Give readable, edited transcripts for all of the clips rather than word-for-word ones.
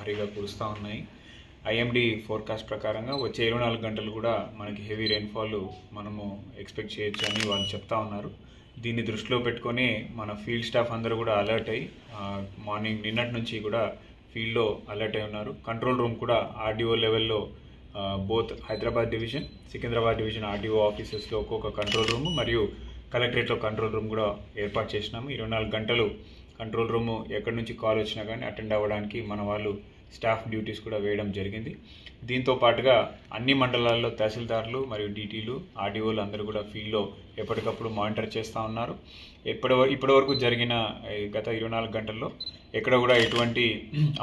భారీగా కురుస్తూ ఉన్నాయి. IMD forecast ప్రకారంగా వచ్చే 24 గంటలు కూడా మనకి హెవీ రెయిన్ఫాల్ మనము ఎక్స్పెక్ట్ చేయొచ్చు అని వాళ్ళు చెప్తా ఉన్నారు. దీన్ని దృష్టిలో పెట్టుకొని మన ఫీల్డ్ స్టాఫ్ అందరూ కూడా అలర్ట్ అయ్యి మార్నింగ్ నిన్నటి నుంచి కూడా ఫీల్డ్లో అలర్ట్ అయి ఉన్నారు. కంట్రోల్ రూమ్ కూడా ఆర్డీఓ లెవెల్లో both Hyderabad division, Secunderabad division RDO ఆఫీసెస్లో ఒక్కొక్క కంట్రోల్ రూమ్ మరియు కలెక్టరేట్లో కంట్రోల్ రూమ్ కూడా ఏర్పాటు చేసినాము. 24 గంటలు కంట్రోల్ రూము ఎక్కడి నుంచి కాల్ వచ్చినా కానీ అటెండ్ అవ్వడానికి మన వాళ్ళు స్టాఫ్ డ్యూటీస్ కూడా వేయడం జరిగింది. దీంతో పాటుగా అన్ని మండలాల్లో తహసీల్దార్లు మరియు డీటీలు, ఆర్డీఓలు అందరూ కూడా ఫీల్డ్లో ఎప్పటికప్పుడు మానిటర్ చేస్తూ ఉన్నారు. ఇప్పటివరకు జరిగిన గత 24 గంటల్లో ఎక్కడ కూడా ఎటువంటి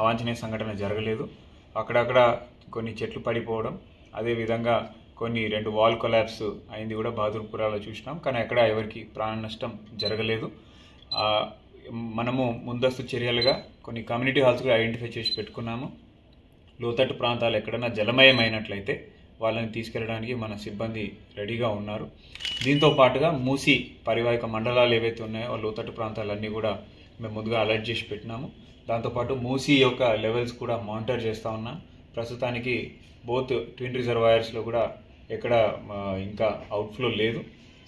అవాంఛనీయ సంఘటన జరగలేదు. అక్కడక్కడ కొన్ని చెట్లు పడిపోవడం, అదేవిధంగా కొన్ని 2 వాల్ కొలాప్స్ అయింది కూడా బహదూర్పురాలో చూసినాం. కానీ అక్కడ ఎవరికి ప్రాణ నష్టం జరగలేదు. మనము ముందస్తు చర్యలుగా కొన్ని కమ్యూనిటీ హాల్స్ కూడా ఐడెంటిఫై చేసి పెట్టుకున్నాము. లోతట్టు ప్రాంతాలు ఎక్కడైనా జలమయమైనట్లయితే వాళ్ళని తీసుకెళ్ళడానికి మన సిబ్బంది రెడీగా ఉన్నారు. దీంతో పాటుగా మూసి పరివాహిక మండలాలు ఏవైతే ఉన్నాయో ఆ లోతట్టు ప్రాంతాలన్నీ కూడా మేము ముందుగా అలర్ట్ చేసి పెట్టినాము. దాంతోపాటు మూసి యొక్క లెవెల్స్ కూడా మానిటర్ చేస్తూ ఉన్నాం. ప్రస్తుతానికి బోత్ ట్విన్ రిజర్వాయర్స్లో కూడా ఎక్కడ ఇంకా అవుట్ఫ్లో లేదు.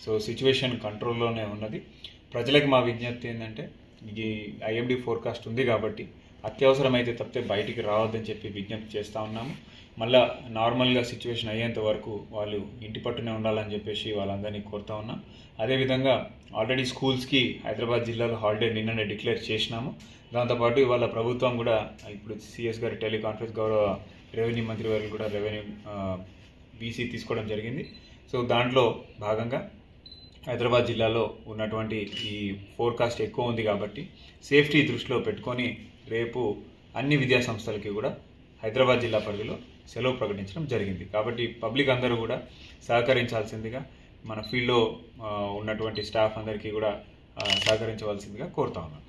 సో సిచ్యువేషన్ కంట్రోల్లోనే ఉన్నది. ప్రజలకు మా విజ్ఞప్తి ఏంటంటే, ఈ ఐఎండీ ఫోర్కాస్ట్ ఉంది కాబట్టి అత్యవసరమైతే తప్పితే బయటికి రావద్దని చెప్పి విజ్ఞప్తి చేస్తూ ఉన్నాము. మళ్ళీ నార్మల్గా సిచ్యువేషన్ అయ్యేంత వరకు వాళ్ళు ఇంటి పట్టునే ఉండాలని చెప్పేసి వాళ్ళందరినీ కోరుతా ఉన్నాం. అదేవిధంగా ఆల్రెడీ స్కూల్స్కి హైదరాబాద్ జిల్లాలో హాలిడే నిన్ననే డిక్లేర్ చేసినాము. దాంతోపాటు ఇవాళ ప్రభుత్వం కూడా ఇప్పుడు సిఎస్ గారి టెలికాన్ఫరెన్స్ గౌరవ రెవెన్యూ మంత్రి వారు కూడా రెవెన్యూ బీసీ తీసుకోవడం జరిగింది. సో దాంట్లో భాగంగా హైదరాబాద్ జిల్లాలో ఉన్నటువంటి ఈ ఫోర్కాస్ట్ ఎక్కువ ఉంది కాబట్టి సేఫ్టీ దృష్టిలో పెట్టుకొని రేపు అన్ని విద్యా సంస్థలకి కూడా హైదరాబాద్ జిల్లా పరిధిలో సెలవు ప్రకటించడం జరిగింది. కాబట్టి పబ్లిక్ అందరూ కూడా సహకరించాల్సిందిగా, మన ఫీల్డ్లో ఉన్నటువంటి స్టాఫ్ అందరికీ కూడా సహకరించవలసిందిగా కోరుతా ఉన్నాను.